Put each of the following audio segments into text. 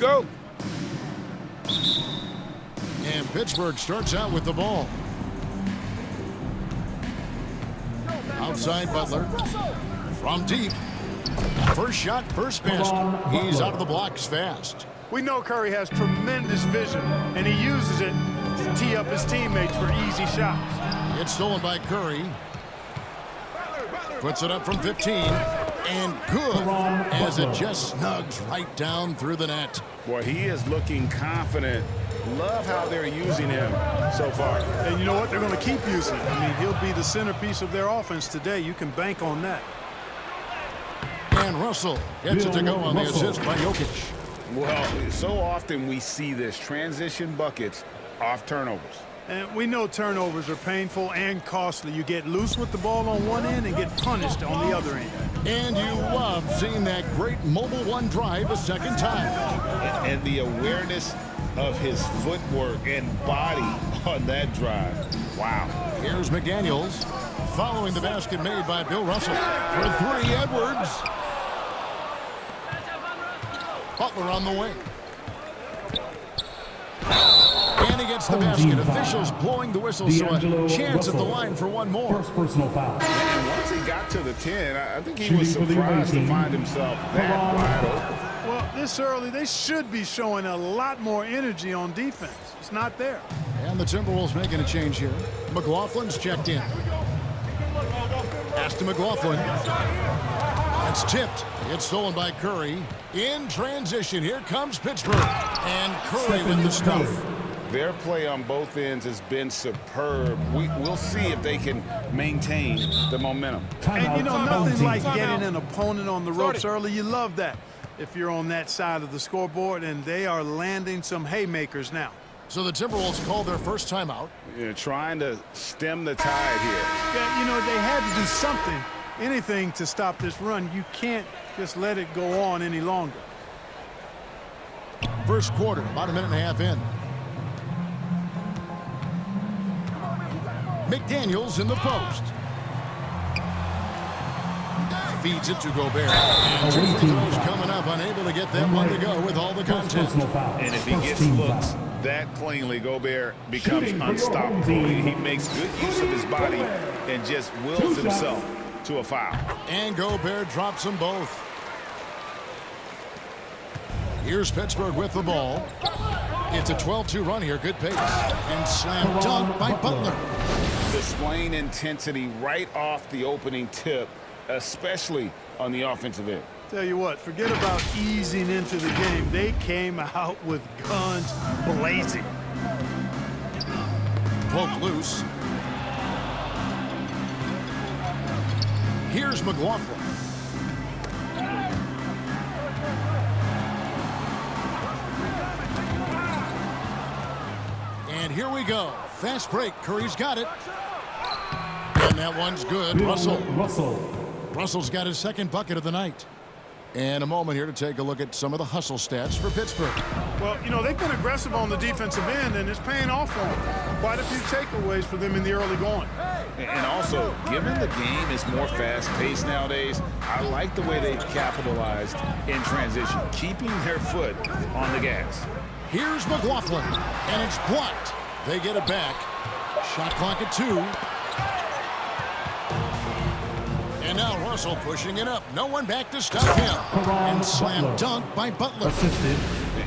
go. And Pittsburgh starts out with the ball. Outside Butler. From deep. First shot, first basket. He's out of the blocks fast. We know Curry has tremendous vision, and he uses it to tee up his teammates for easy shots. It's stolen by Curry. Puts it up from 15. And good as it just snugs right down through the net. Boy, he is looking confident. Love how they're using him so far. And you know what? They're going to keep using him. I mean, he'll be the centerpiece of their offense today. You can bank on that. And Russell gets it to go on the assist by Jokic. Well, so often we see this, transition buckets off turnovers. And we know turnovers are painful and costly. You get loose with the ball on one end and get punished on the other end. And you love seeing that great mobile one drive a second time. And the awareness of his footwork and body on that drive. Wow. Here's McDaniels following the basket made by Bill Russell. For three, Edwards. Butler on the wing. And he gets the basket. Officials blowing the whistle, so a chance at the line for one more. First personal foul. And once he got to the 10, I think he was surprised to find himself that wide open. Well, this early, they should be showing a lot more energy on defense. It's not there. And the Timberwolves making a change here. McLaughlin's checked in. Pass to McLaughlin. It's tipped. It's stolen by Curry. In transition, here comes Pittsburgh. And Curry with the stuff. Their play on both ends has been superb. We'll see if they can maintain the momentum. And you know, nothing like getting an opponent on the ropes early. You love that if you're on that side of the scoreboard, and they are landing some haymakers now. So the Timberwolves called their first timeout. You're trying to stem the tide here. Yeah, you know, they had to do something, anything to stop this run. You can't just let it go on any longer. First quarter, about a minute and a half in. McDaniels in the post. Feeds it to Gobert. And two free throws coming up, unable to get that one to go with all the contact. And if he gets looks that cleanly, Gobert becomes unstoppable. He makes good use of his body and just wills himself to a foul. And Gobert drops them both. Here's Pittsburgh with the ball. It's a 12-2 run here. Good pace. And slam dunk by Butler. Displaying intensity right off the opening tip, especially on the offensive end. Tell you what, forget about easing into the game. They came out with guns blazing. Poke loose. Here's McLaughlin. And here we go. Fast break. Curry's got it. And that one's good. Russell's got his second bucket of the night. And a moment here to take a look at some of the hustle stats for Pittsburgh. Well, you know, they've been aggressive on the defensive end, and it's paying off for them. Quite a few takeaways for them in the early going. And also, given the game is more fast-paced nowadays, I like the way they've capitalized in transition, keeping their foot on the gas. Here's McLaughlin, and it's blocked. They get it back. Shot clock at 2. And now Russell pushing it up. No one back to stop him. And slam dunk by Butler.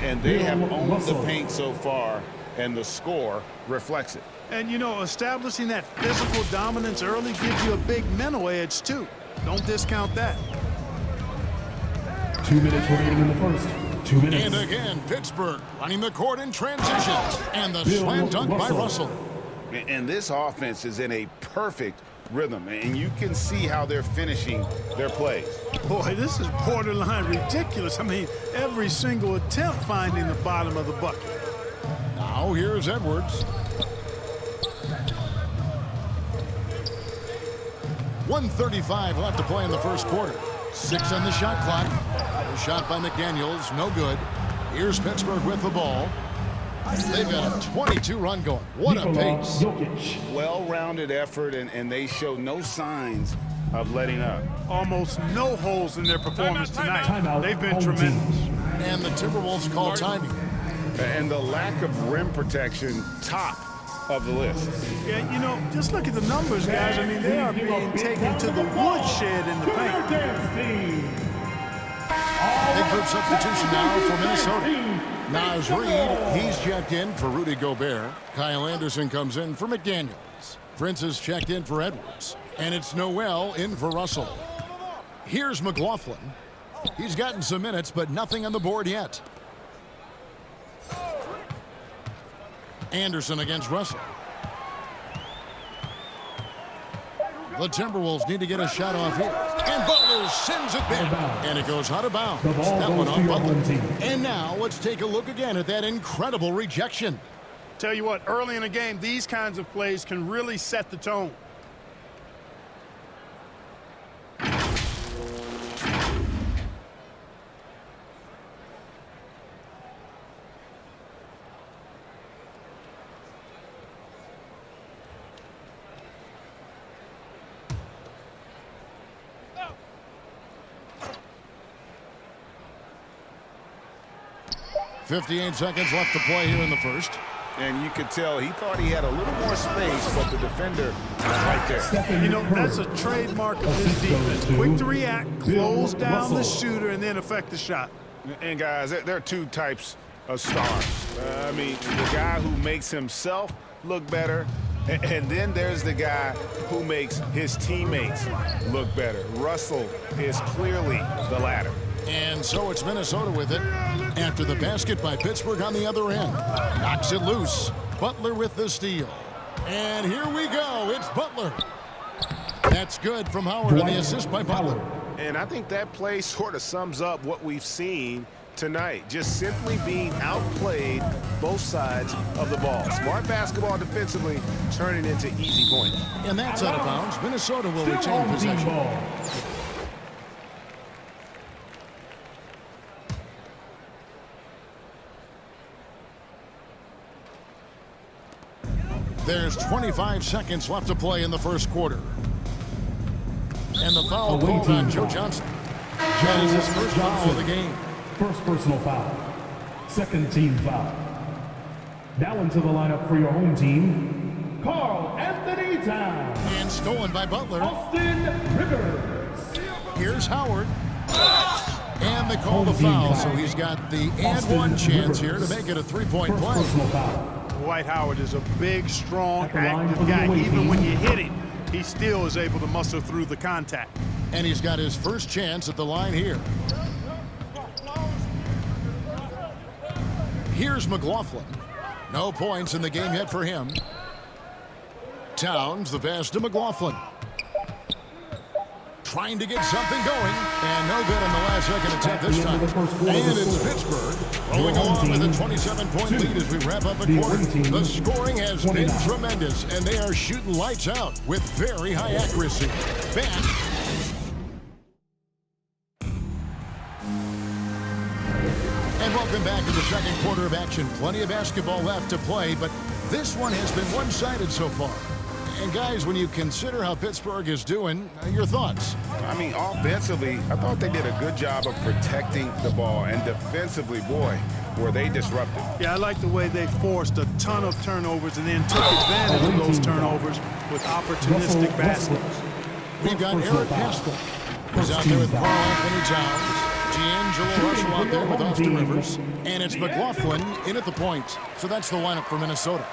And they have owned the paint so far, and the score reflects it. And, you know, establishing that physical dominance early gives you a big mental edge, too. Don't discount that. 2 minutes remaining in the first. 2 minutes. And again, Pittsburgh running the court in transition. And the slam dunk by Russell. And this offense is in a perfect rhythm, and you can see how they're finishing their plays. Boy, this is borderline ridiculous. I mean, every single attempt finding the bottom of the bucket. Now here's Edwards. 1:35 left to play in the first quarter. 6 on the shot clock. A shot by McDaniels, no good. Here's Pittsburgh with the ball. They've got a 22-run going. What a pace. Well-rounded effort, and they show no signs of letting up. Almost no holes in their performance tonight. They've been tremendous. And the Timberwolves call timing. And the lack of rim protection, top of the list. Yeah, you know, just look at the numbers, guys. I mean, they are being taken to the woodshed in the paint. Big group substitution now for Minnesota. Naz Reid, he's checked in for Rudy Gobert. Kyle Anderson comes in for McDaniels. Prince is checked in for Edwards. And it's Noel in for Russell. Here's McLaughlin. He's gotten some minutes, but nothing on the board yet. Anderson against Russell. The Timberwolves need to get a shot off here. And Butler sends it back. And it goes out of bounds. That one on Butler. And now let's take a look again at that incredible rejection. Tell you what, early in the game, these kinds of plays can really set the tone. .58 seconds left to play here in the first. And you could tell he thought he had a little more space, but the defender was right there. You know, that's a trademark of his defense. Quick to react, close down the shooter, and then affect the shot. And guys, there are two types of stars. I mean, the guy who makes himself look better, and then there's the guy who makes his teammates look better. Russell is clearly the latter. And so it's Minnesota with it after the basket by Pittsburgh on the other end. Knocks it loose. Butler with the steal. And here we go. It's Butler. That's good from Howard, and the assist by Butler. And I think that play sort of sums up what we've seen tonight. Just simply being outplayed both sides of the ball. Smart basketball defensively turning into easy points. And that's out of bounds. Minnesota will retain possession. There's 25 seconds left to play in the first quarter. And the foul called on Joe Johnson. That is his first foul of the game. First personal foul. Second team foul. Now into the lineup for your home team, Karl Anthony Towns. And stolen by Butler. Austin Rivers. Here's Howard. And they call the foul, so he's got the and one chance here to make it a three-point play. Personal foul. Dwight Howard is a big, strong, At the line active for the guy. away Even team. when you hit him, he still is able to muscle through the contact. And he's got his first chance at the line here. Here's McLaughlin. No points in the game yet for him. Towns, the pass to McLaughlin. Trying to get something going. And no good on the last second attempt this time. And it's Pittsburgh rolling along with a 27-point lead as we wrap up a quarter. The scoring has been tremendous, and they are shooting lights out with very high accuracy. Back. And welcome back to the second quarter of action. Plenty of basketball left to play, but this one has been one-sided so far. And guys, when you consider how Pittsburgh is doing, your thoughts? I mean, offensively, I thought they did a good job of protecting the ball. And defensively, boy, were they disruptive. Yeah, I like the way they forced a ton of turnovers and then took advantage of those turnovers with opportunistic baskets. We've got Eric Pascal. He's out there with Karl Anthony Towns. D'Angelo Russell out there with Austin Rivers. And it's McLaughlin in at the point. So that's the lineup for Minnesota.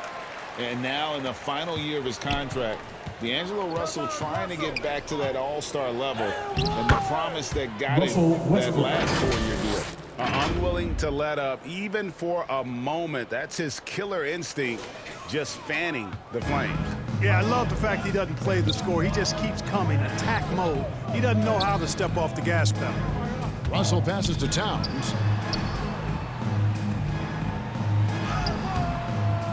And now in the final year of his contract, D'Angelo Russell trying to get back to that all-star level and the promise that got him that last 4-year deal. Unwilling to let up even for a moment. That's his killer instinct, just fanning the flames. Yeah, I love the fact he doesn't play the score. He just keeps coming, attack mode. He doesn't know how to step off the gas pedal. Russell passes to Towns.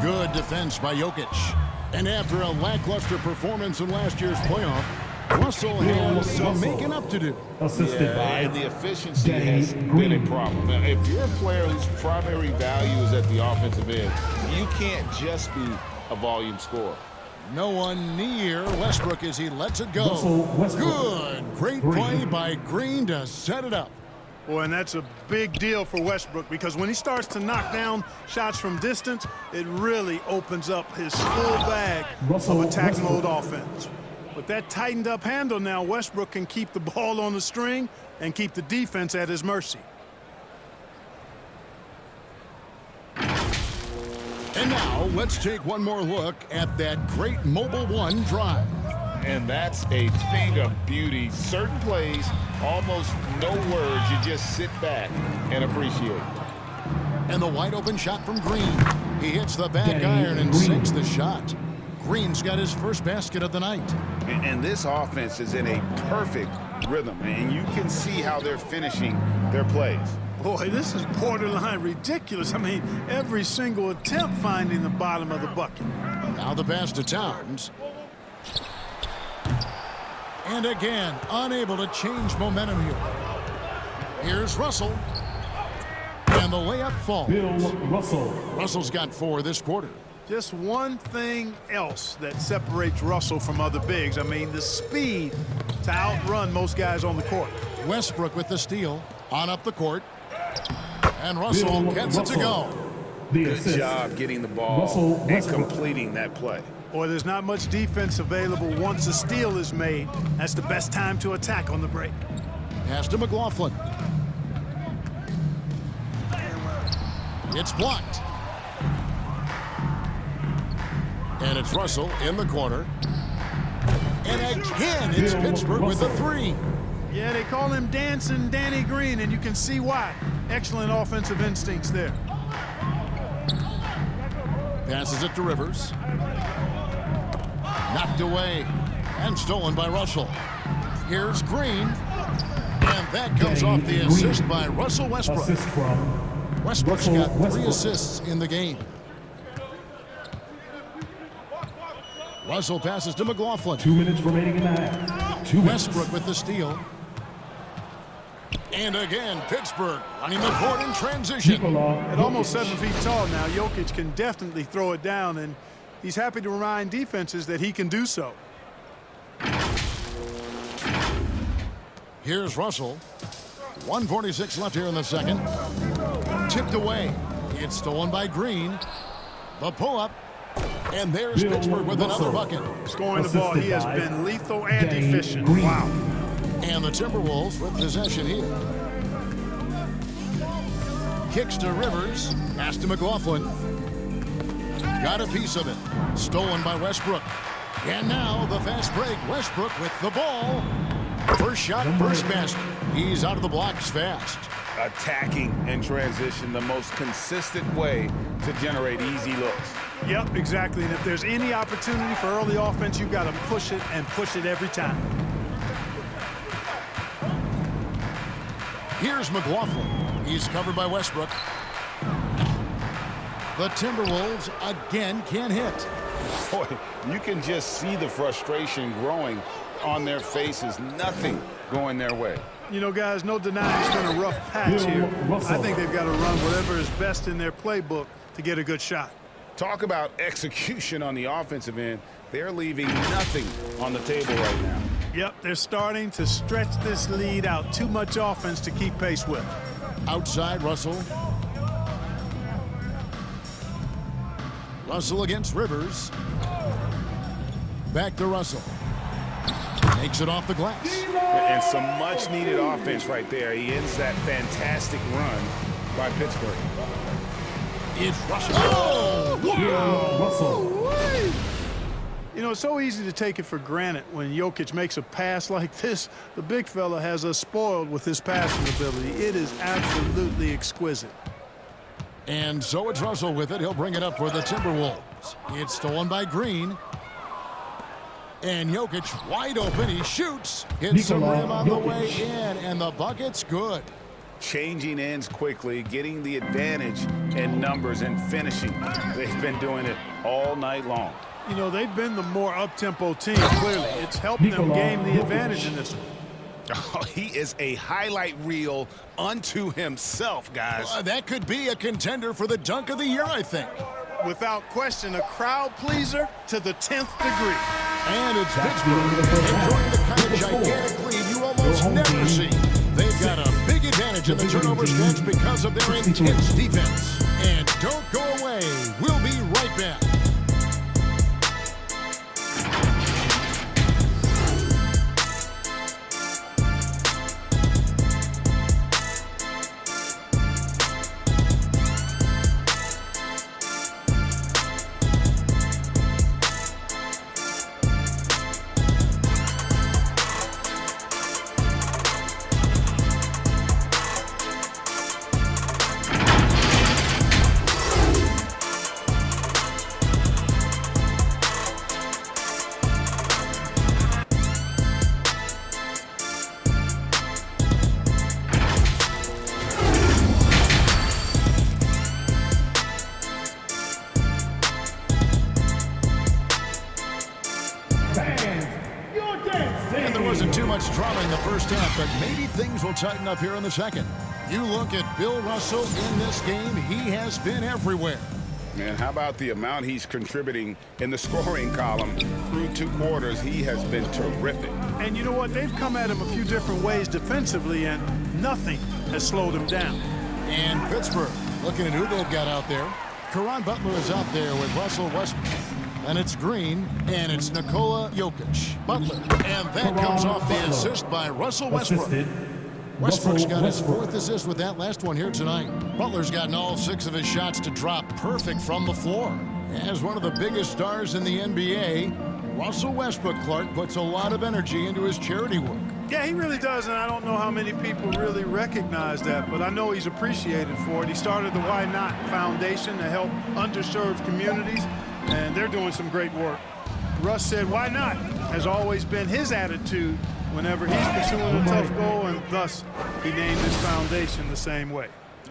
Good defense by Jokic. And after a lackluster performance in last year's playoff, Russell has some making up to do. Assisted by and the efficiency has been a problem. Now, if you're a player whose primary value is at the offensive end, you can't just be a volume scorer. No one near Westbrook as he lets it go. Russell Westbrook. Good. Great play by Green to set it up. Boy, and that's a big deal for Westbrook because when he starts to knock down shots from distance, it really opens up his full bag of attack mode offense. With that tightened up handle now, Westbrook can keep the ball on the string and keep the defense at his mercy. And now let's take one more look at that great Mobile One drive. And that's a thing of beauty. Certain plays, almost no words. You just sit back and appreciate. And the wide open shot from Green. He hits the back iron and sinks the shot. Green's got his first basket of the night. And this offense is in a perfect rhythm, and you can see how they're finishing their plays. Boy, this is borderline ridiculous. I mean, every single attempt finding the bottom of the bucket. Now the pass to Towns. And again, unable to change momentum here. Here's Russell. And the layup falls. Bill Russell. Russell's got 4 this quarter. Just one thing else that separates Russell from other bigs. I mean, the speed to outrun most guys on the court. Westbrook with the steal. On up the court. And Russell gets it to go. Good job getting the ball and completing that play. Boy, there's not much defense available once a steal is made. That's the best time to attack on the break. Pass to McLaughlin. It's blocked. And it's Russell in the corner. And again, it's Pittsburgh with the 3. Yeah, they call him Dancing Danny Green, and you can see why. Excellent offensive instincts there. Passes it to Rivers. Knocked away and stolen by Russell. Here's Green. And that comes off the assist by Russell Westbrook. Westbrook's got 3 assists in the game. Russell passes to McLaughlin. 2 minutes remaining in the half. Westbrook with the steal. And again, Pittsburgh running the court in transition. At almost 7 feet tall now, Jokic can definitely throw it down, and he's happy to remind defenses that he can do so. Here's Russell. 1:46 left here in the second. Tipped away. It's stolen by Green. The pull-up. And there's Pittsburgh with another bucket. Scoring the ball, he has been lethal and efficient. Wow. And the Timberwolves with possession here. Kicks to Rivers. Pass to McLaughlin. Got a piece of it. Stolen by Westbrook. And now the fast break. Westbrook with the ball. First shot, first basket. He's out of the blocks fast. Attacking in transition, the most consistent way to generate easy looks. Yep, exactly. And if there's any opportunity for early offense, you've got to push it and push it every time. Here's McLaughlin. He's covered by Westbrook. The Timberwolves again can't hit. Boy, you can just see the frustration growing on their faces. Nothing going their way. You know, guys, no denying it's been a rough patch here. I think they've got to run whatever is best in their playbook to get a good shot. Talk about execution on the offensive end. They're leaving nothing on the table right now. Yep, they're starting to stretch this lead out. Too much offense to keep pace with. Outside, Russell. Russell against Rivers. Back to Russell. Takes it off the glass. And some much-needed offense right there. He ends that fantastic run by Pittsburgh. It's Russell. Oh, wow. Russell. You know, it's so easy to take it for granted when Jokic makes a pass like this. The big fella has us spoiled with his passing ability. It is absolutely exquisite. And so it's Russell with it. He'll bring it up for the Timberwolves. It's stolen by Green. And Jokic wide open. He shoots. Hits the rim on the way in. And the bucket's good. Changing ends quickly, getting the advantage in numbers and finishing. They've been doing it all night long. You know, they've been the more up-tempo team, clearly. It's helped them gain the advantage in this one. Oh, he is a highlight reel unto himself, guys. That could be a contender for the dunk of the year, I think. Without question, a crowd pleaser to the 10th degree. And it's Pittsburgh enjoying the kind of gigantic lead you almost never see. They've got a big advantage advantage in the turnover stretch because of their intense defense. And don't go away. We'll be right back. And there wasn't too much drama in the first half, but maybe things will tighten up here in the second. You look at Bill Russell in this game, he has been everywhere. Man, how about the amount he's contributing in the scoring column? Through 2 quarters, he has been terrific. And you know what? They've come at him a few different ways defensively, and nothing has slowed him down. And Pittsburgh, looking at who they've got out there. Caron Butler is out there with Russell Westbrook. And it's Green, and it's Nikola Jokic. Butler, and that comes off the assist by Russell Westbrook. Westbrook's got his 4th assist with that last one here tonight. Butler's gotten all 6 of his shots to drop perfect from the floor. As one of the biggest stars in the NBA, Russell Westbrook, Clark, puts a lot of energy into his charity work. Yeah, he really does, and I don't know how many people really recognize that, but I know he's appreciated for it. He started the Why Not Foundation to help underserved communities, and they're doing some great work. Russ said, why not? Has always been his attitude whenever he's pursuing a tough goal, and thus he named his foundation the same way.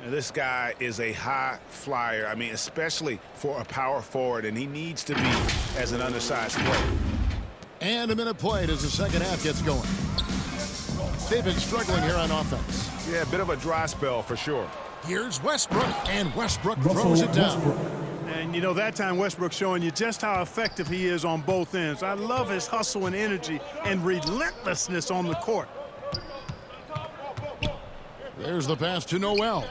This guy is a high flyer. I mean, especially for a power forward, and he needs to be as an undersized player. And a minute played as the second half gets going. They've been struggling here on offense. Yeah, a bit of a dry spell for sure. Here's Westbrook, and Westbrook throws it down. And, you know, that time Westbrook showing you just how effective he is on both ends. I love his hustle and energy and relentlessness on the court. There's the pass to Noel.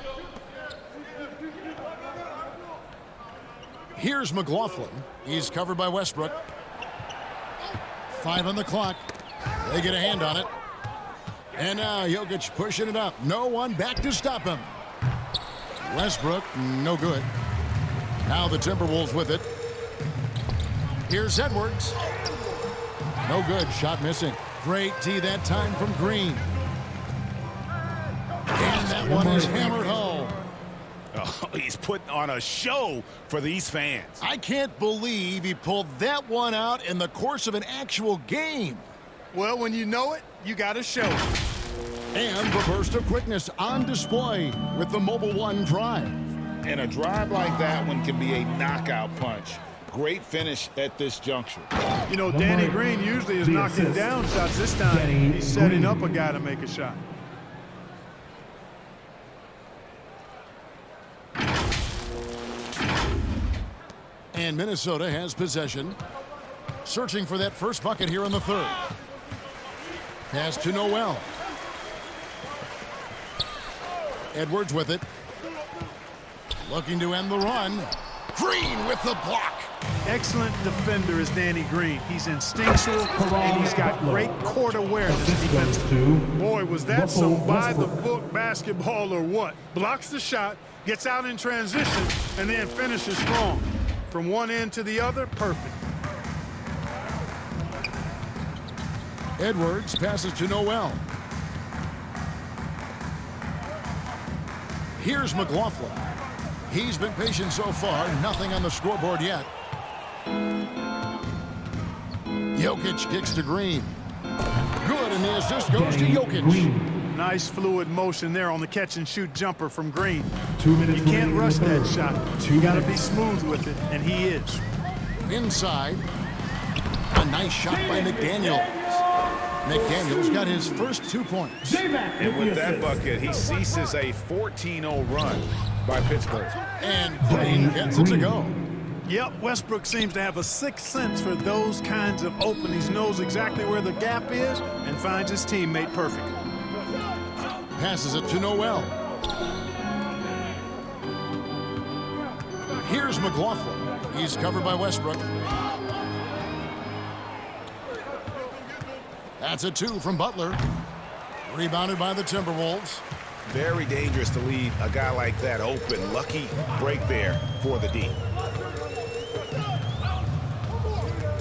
Here's McLaughlin. He's covered by Westbrook. 5 on the clock. They get a hand on it. And now Jokic pushing it up. No one back to stop him. Westbrook, no good. Now the Timberwolves with it. Here's Edwards. No good. Shot missing. Great D that time from Green. And that one is hammered home. Oh, he's putting on a show for these fans. I can't believe he pulled that one out in the course of an actual game. Well, when you know it, you got to show it. And the burst of quickness on display with the Mobile One drive. And a drive like that one can be a knockout punch. Great finish at this juncture. You know, Danny Green usually is knocking down shots. This time, he's setting up a guy to make a shot. And Minnesota has possession. Searching for that first bucket here in the third. Pass to Noel. Edwards with it. Looking to end the run. Green with the block. Excellent defender is Danny Green. He's instinctual, and he's got great court awareness defensively. Boy, was that some by-the-book basketball or what? Blocks the shot, gets out in transition, and then finishes strong. From one end to the other, perfect. Edwards passes to Noel. Here's McLaughlin. He's been patient so far. Nothing on the scoreboard yet. Jokic kicks to Green. Good, and the assist goes to Jokic. Nice fluid motion there on the catch-and-shoot jumper from Green. 2 minutes. You can't rush that shot. You got to be smooth with it, and he is. Inside. A nice shot by McDaniels. McDaniels got his first 2 points. And with that bucket, he ceases a 14-0 run by Pittsburgh. And Green gets it to go. Yep, Westbrook seems to have a sixth sense for those kinds of openings. Knows exactly where the gap is and finds his teammate perfectly. Passes it to Noel. Here's McLaughlin. He's covered by Westbrook. That's a 2 from Butler. Rebounded by the Timberwolves. Very dangerous to leave a guy like that open. Lucky break there for the D.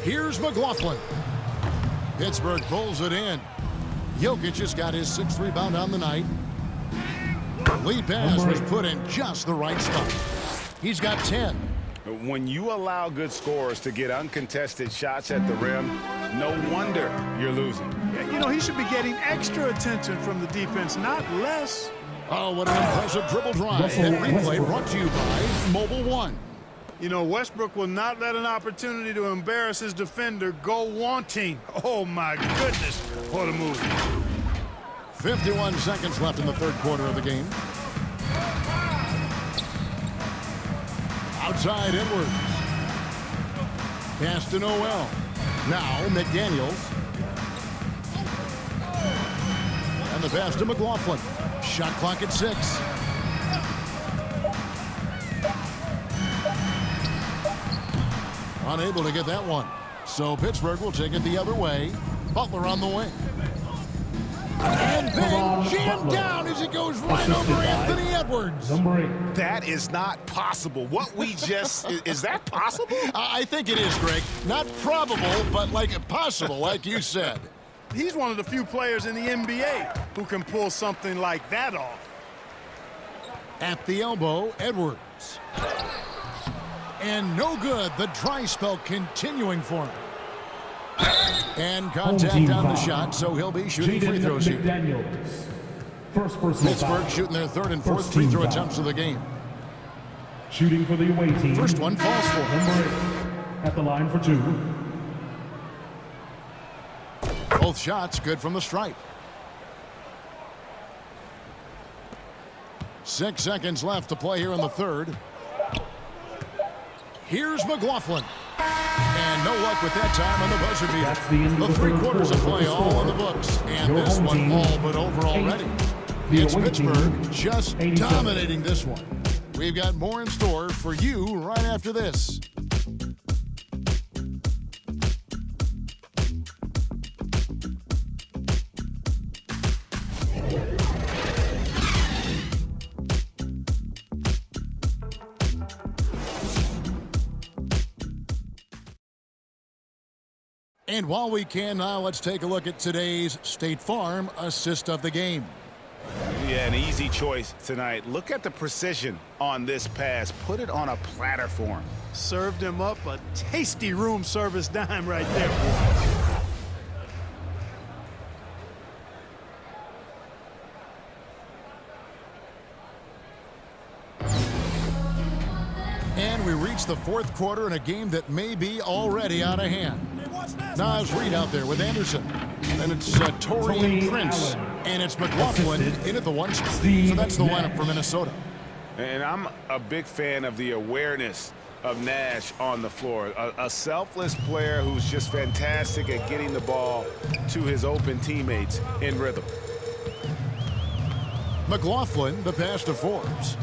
Here's McLaughlin. Pittsburgh pulls it in. Jokic has got his 6th rebound on the night. The lead pass was put in just the right spot. He's got 10. When you allow good scorers to get uncontested shots at the rim, no wonder you're losing. Yeah, you know, he should be getting extra attention from the defense, not less. Oh, what an impressive dribble drive. And replay brought to you by Mobile One. You know, Westbrook will not let an opportunity to embarrass his defender go wanting. Oh, my goodness, what a move. 51 seconds left in the 3rd quarter of the game. Outside Edwards. Pass to Noel. Now McDaniels. And the pass to McLaughlin. Shot clock at 6. Unable to get that one. So Pittsburgh will take it the other way. Butler on the wing. And then jammed down as it goes right over Anthony Edwards. Number 8. That is not possible. What we just... is that possible? I think it is, Greg. Not probable, but like possible, like you said. He's one of the few players in the NBA who can pull something like that off. At the elbow, Edwards. And no good. The dry spell continuing for him. And contact on the shot, so he'll be shooting free throws here. McDaniels. First personal Pittsburgh foul. shooting their 3rd and 4th First free team throw foul. attempts of the game. Shooting for the away team. First one falls for him. Number 8. At the line for 2. Both shots good from the stripe. 6 seconds left to play here in the 3rd. Here's McLaughlin. And no luck with that time on the buzzer That's the end beater. of The the 3 third quarters of quarter. play all in the books. And Your this home one team, all but over 8. already. The It's away Pittsburgh team, just 87. dominating this one. We've got more in store for you right after this. And while we can now, let's take a look at today's State Farm assist of the game. Yeah, an easy choice tonight. Look at the precision on this pass. Put it on a platter for him. Served him up a tasty room service dime right there. And we reach the 4th quarter in a game that may be already out of hand. Nas Reed out there with Anderson. And it's Torian Prince. Allen. And it's McLaughlin Assisted. in at the 1 spot. So Steve that's the lineup Nash. for Minnesota. And I'm a big fan of the awareness of Nash on the floor. A selfless player who's just fantastic at getting the ball to his open teammates in rhythm. McLaughlin, the pass to Forbes.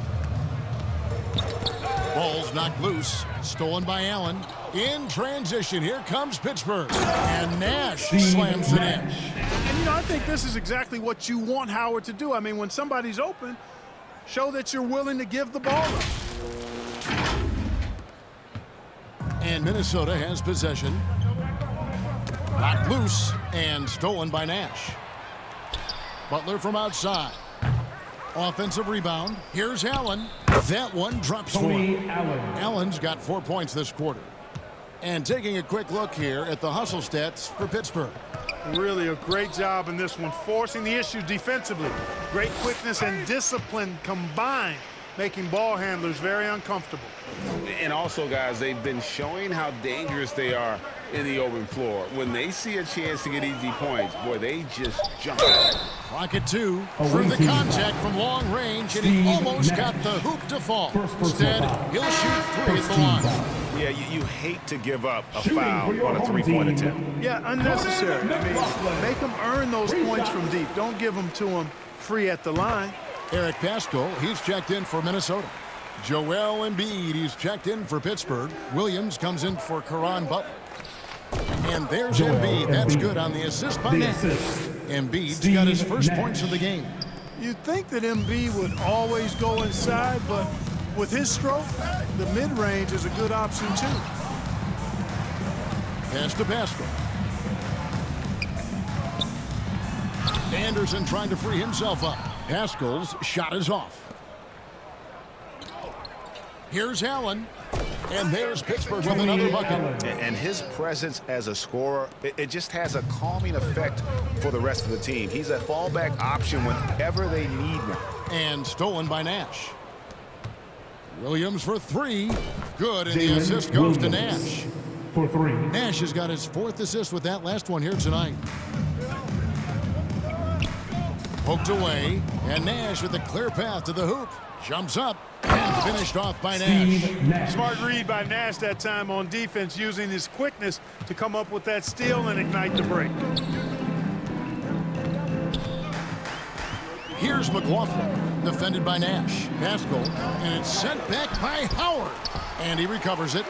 Ball's knocked loose. Stolen by Allen. In transition, here comes Pittsburgh. And Nash slams it in. And, you know, I think this is exactly what you want Howard to do. I mean, when somebody's open, show that you're willing to give the ball up. And Minnesota has possession. Knocked loose and stolen by Nash. Butler from outside. Offensive rebound. Here's Allen. That one drops for Tony him. Allen. Allen's got 4 points this quarter. And taking a quick look here at the hustle stats for Pittsburgh. Really a great job in this one, forcing the issue defensively. Great quickness and discipline combined, making ball handlers very uncomfortable. And also, guys, they've been showing how dangerous they are in the open floor. When they see a chance to get easy points, boy, they just jump. Clock at 2. Away Through the team contact foul. from long range, and he Steve almost Nash. got the hoop to fall. First personal Instead, foul. he'll shoot 3 at First the team line. foul. Yeah, you hate to give up a Shooting foul for your on a home three-point team. attempt. Yeah, unnecessary. I mean, McLaughlin. make them earn those Three points shots. from deep. Don't give them to them free at the line. Eric Paschal, he's checked in for Minnesota. Joel Embiid, he's checked in for Pittsburgh. Williams comes in for Caron Butler. And there's Joel Embiid. That's Embiid. good on the assist by The Nash. assist. Embiid's Steve got his first Nash. points of the game. You'd think that Embiid would always go inside, but with his stroke, the mid-range is a good option too. Pass to Paschal. Anderson trying to free himself up. Paschal's shot is off. Here's Allen. And there's Pittsburgh with another bucket. And his presence as a scorer, it just has a calming effect for the rest of the team. He's a fallback option whenever they need one. And stolen by Nash. Williams for three. Good, and the Jalen assist goes to Williams Nash. For 3. Nash has got his fourth assist with that last one here tonight. Poked away, and Nash with a clear path to the hoop. Jumps up and finished off by Nash. Steve Nash. Smart read by Nash that time on defense, using his quickness to come up with that steal and ignite the break. Here's McLaughlin, defended by Nash. Paschal, and it's sent back by Howard. And he recovers it,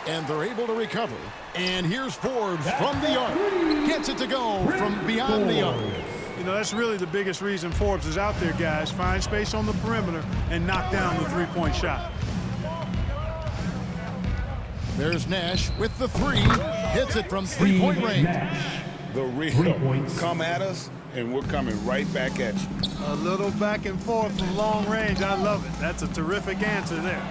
and they're able to recover. And here's Forbes from the arc. Gets it to go from beyond the arc. You know, that's really the biggest reason Forbes is out there, guys. Find space on the perimeter and knock down the three-point shot. There's Nash with the three. Hits it from Steve three-point range. Nash. The 3 real points. come at us, and we're coming right back at you. A little back and forth from long range. I love it. That's a terrific answer there.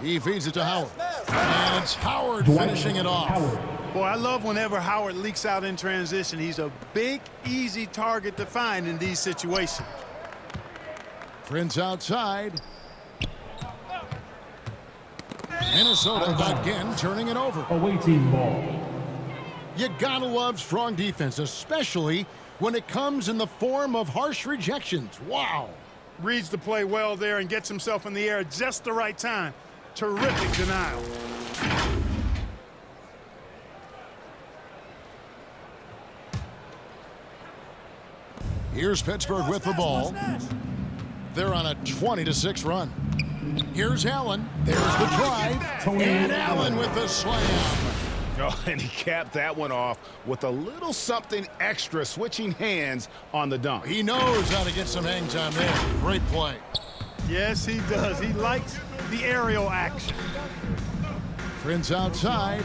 He feeds it to Howard. And it's Howard Dwight finishing it off. Howard. Boy, I love whenever Howard leaks out in transition. He's a big, easy target to find in these situations. Prince outside. Minnesota again turning it over. Away team ball. You gotta love strong defense, especially when it comes in the form of harsh rejections. Wow. Reads the play well there and gets himself in the air at just the right time. Terrific denial. Here's Pittsburgh with the ball. They're on a 20-6 run. Here's Allen. There's the drive. Tony And Allen. Allen with the slam. Oh, and he capped that one off with a little something extra, switching hands on the dunk. He knows how to get some hang time there. Great play. Yes, he does. He likes the aerial action. Prince outside.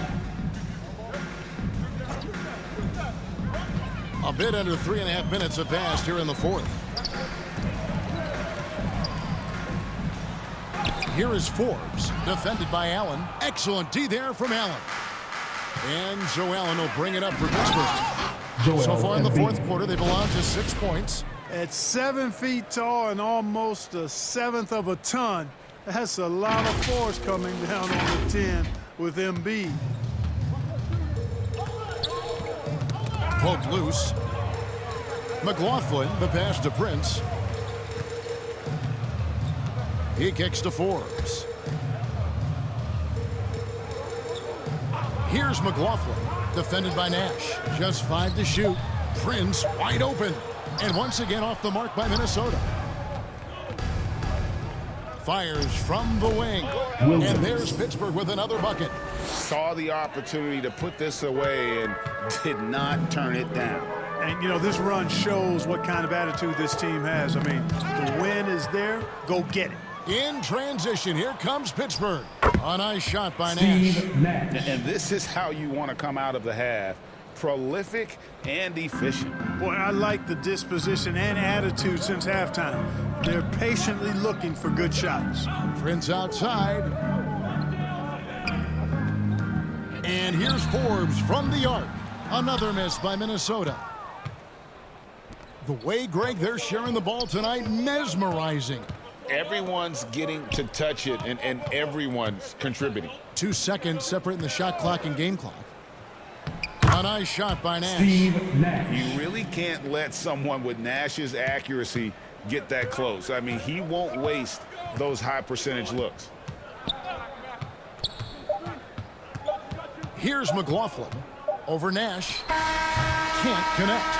A bit under 3.5 minutes have passed here in the fourth. Here is Forbes, defended by Allen. Excellent D there from Allen. And Joe Allen will bring it up for Pittsburgh. Joel So far in the Embiid. fourth quarter, they've allowed just 6 points. At 7 feet tall and almost a seventh of a ton, that's a lot of force coming down on the 10 with Embiid. Poked loose. McLaughlin, the pass to Prince. He kicks to Forbes. Here's McLaughlin, defended by Nash. Just 5 to shoot. Prince wide open. And once again off the mark by Minnesota. Fires from the wing. Williams. And there's Pittsburgh with another bucket. Saw the opportunity to put this away and did not turn it down. And, you know, this run shows what kind of attitude this team has. I mean, the win is there. Go get it. In transition, here comes Pittsburgh. A nice shot by Nash. Steve Nash. And this is how you want to come out of the half. Prolific and efficient. Boy, I like the disposition and attitude since halftime. They're patiently looking for good shots. Prince outside. And here's Forbes from the arc. Another miss by Minnesota. The way, Greg, they're sharing the ball tonight, mesmerizing. Everyone's getting to touch it, and everyone's contributing. 2 seconds separating the shot clock and game clock. A nice shot by Nash. Steve Nash. You really can't let someone with Nash's accuracy get that close. I mean, he won't waste those high percentage looks. Here's McLaughlin over Nash. Can't connect.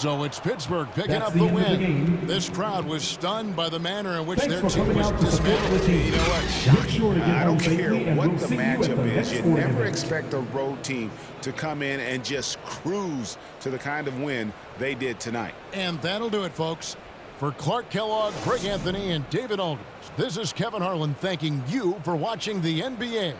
So it's Pittsburgh picking That's up the the end of the win. game. This crowd was stunned by the manner in which Thanks their for team coming was out to support dismantled. the team. You know what? Make sure to get I don't home care safely, and what we'll the see you at matchup the is. next You sporting never event. expect a road team to come in and just cruise to the kind of win they did tonight. And that'll do it, folks. For Clark Kellogg, Greg Anthony, and David Aldridge, this is Kevin Harlan thanking you for watching the NBA.